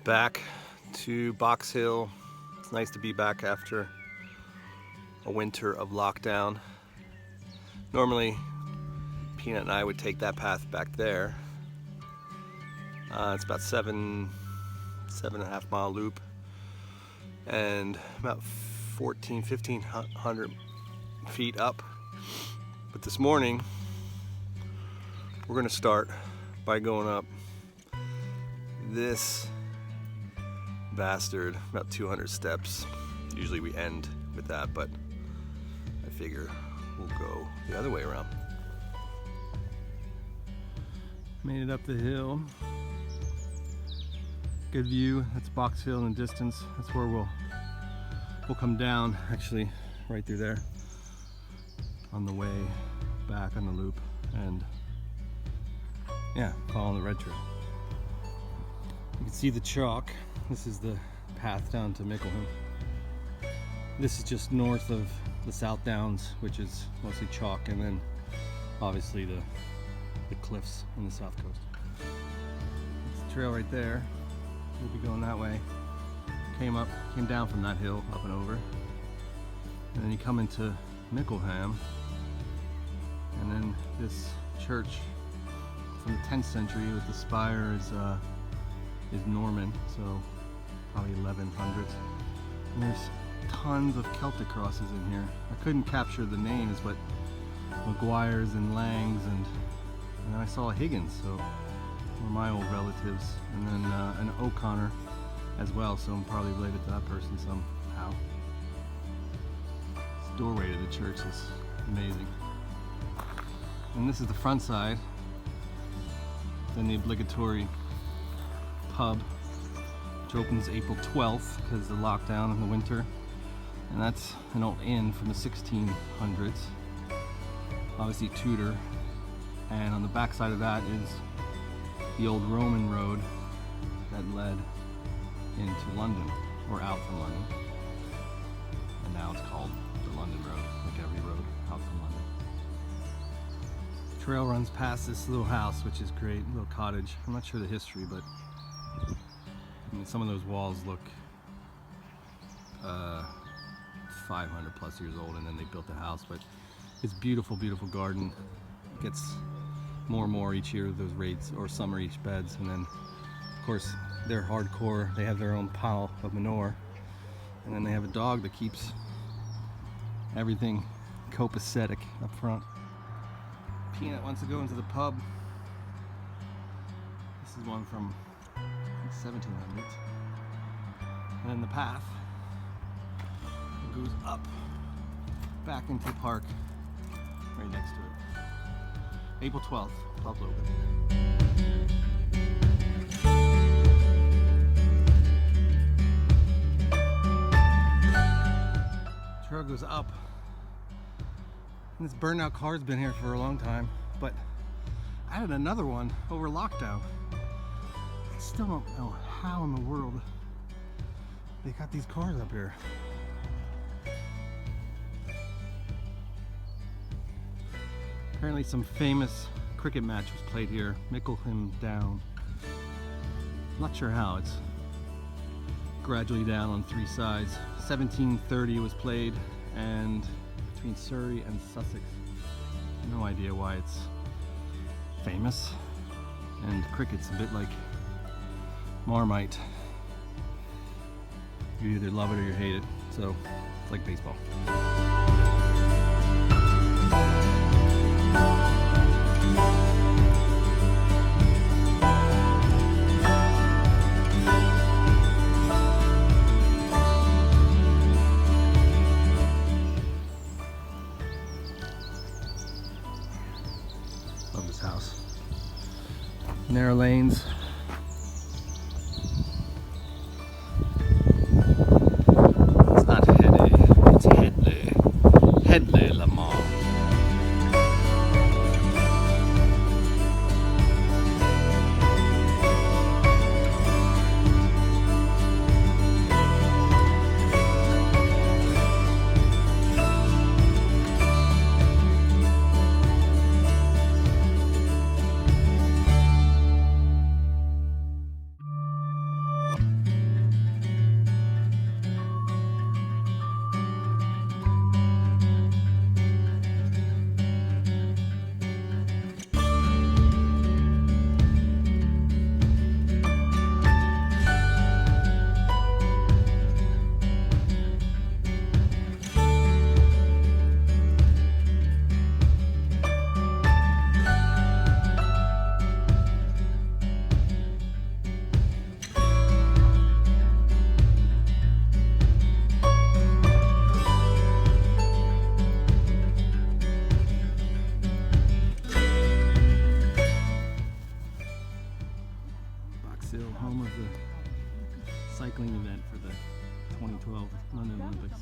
Back to Box Hill. It's nice to be back after a winter of lockdown. Normally, Peanut and I would take that path back there. It's about 7.5 mile loop and about 1,500 feet up. But this morning, we're gonna start by going up this bastard, about 200 steps. Usually we end with that, but I figure we'll go the other way around. Made it up the hill. Good view. That's Box Hill in the distance. That's where we'll come down, actually, right through there on the way back on the loop, and yeah, following the red trail. You can see the chalk. This is the path down to Mickleham. This is just north of the South Downs, which is mostly chalk, and then obviously the cliffs on the south coast. It's the trail right there. We'll be going that way. Came down from that hill, up and over. And then you come into Mickleham, and then this church from the 10th century with the spire is Norman, so probably 1100s. And there's tons of Celtic crosses in here. I couldn't capture the names, but Maguires and Langs, and then I saw a Higgins, so were my old relatives, and then an O'Connor as well, so I'm probably related to that person somehow. This doorway to the church is amazing. And this is the front side, then the obligatory pub, which opens April 12th because of the lockdown in the winter. And that's an old inn from the 1600s, obviously Tudor. And on the back side of that is the old Roman road that led into London, or out from London. And now it's called the London Road, like every road out from London. The trail runs past this little house, which is great, little cottage. I'm not sure the history, but I mean, some of those walls look 500 plus years old, and then they built the house. But it's beautiful, beautiful garden. It gets more and more each year, those raids, or summer each beds. And then of course they're hardcore. They have their own pile of manure, and then they have a dog that keeps everything copacetic up front. Peanut wants to go into the pub. This is one from 1700s. And then the path goes up back into the park right next to it. April 12th, pub's open. Trail goes up. And this burnout car's been here for a long time, but I had another one over lockdown. I still don't know how in the world they got these cars up here. Apparently some famous cricket match was played here, Mickleham Down. Not sure how, it's gradually down on three sides. 1730 was played, and between Surrey and Sussex. No idea why it's famous. And cricket's a bit like Marmite. You either love it or you hate it, so it's like baseball. Love this house. Narrow lanes. It's not Headley, it's Headley. Headley Lamar. Box Hill, home of the cycling event for the 2012 London Olympics.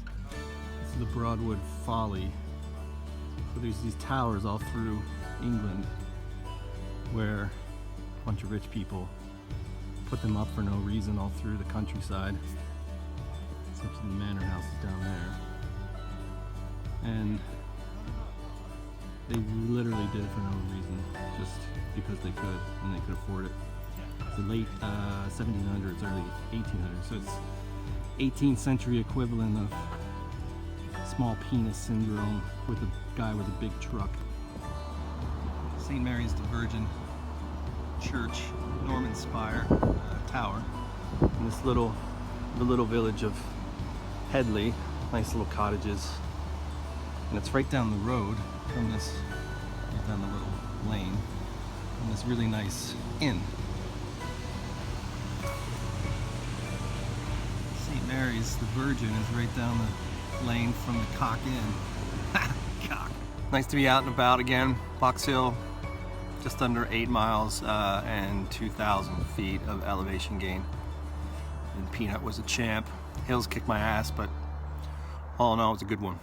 This is the Broadwood Folly. So there's these towers all through England where a bunch of rich people put them up for no reason all through the countryside. Essentially the manor house is down there. And they literally did it for no reason, just because they could and they could afford it. It's the late 1700s, early 1800s, so it's 18th century equivalent of small penis syndrome with a guy with a big truck. St. Mary's the Virgin Church, Norman spire, tower, in this the little village of Headley. Nice little cottages, and it's right down the road from this, right down the little lane, from this really nice inn. St. Mary's the Virgin is right down the lane from the Cock Inn. Cock. Nice to be out and about again. Box Hill, just under 8 miles and 2,000 feet of elevation gain. And Peanut was a champ. Hills kicked my ass, but all in all, it was a good one.